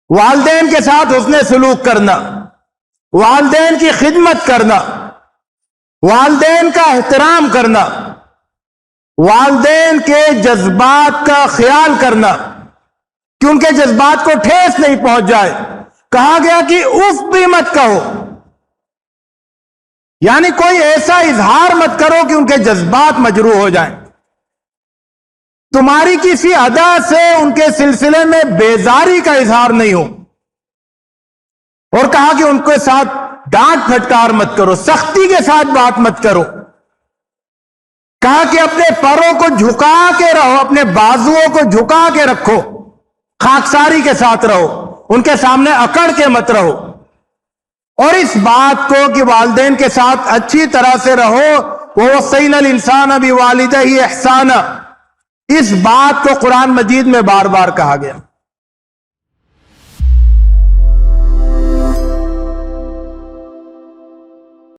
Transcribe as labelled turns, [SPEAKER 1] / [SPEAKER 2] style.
[SPEAKER 1] والدین کے ساتھ حسن سلوک کرنا، والدین کی خدمت کرنا، والدین کا احترام کرنا، والدین کے جذبات کا خیال کرنا کہ ان کے جذبات کو ٹھیس نہیں پہنچ جائے۔ کہا گیا کہ اف بھی مت کہو، یعنی کوئی ایسا اظہار مت کرو کہ ان کے جذبات مجروح ہو جائیں، تمہاری کسی ادا سے ان کے سلسلے میں بیزاری کا اظہار نہیں ہو۔ اور کہا کہ ان کے ساتھ ڈانٹ پھٹکار مت کرو، سختی کے ساتھ بات مت کرو۔ کہا کہ اپنے پروں کو جھکا کے رہو، اپنے بازوؤں کو جھکا کے رکھو، خاکساری کے ساتھ رہو، ان کے سامنے اکڑ کے مت رہو۔ اور اس بات کو کہ والدین کے ساتھ اچھی طرح سے رہو، وَوَصَّيْنَا الْإِنسَانَ بِوَالِدَيْهِ إِحْسَانًا، اس بات کو قرآن مجید میں بار بار کہا گیا۔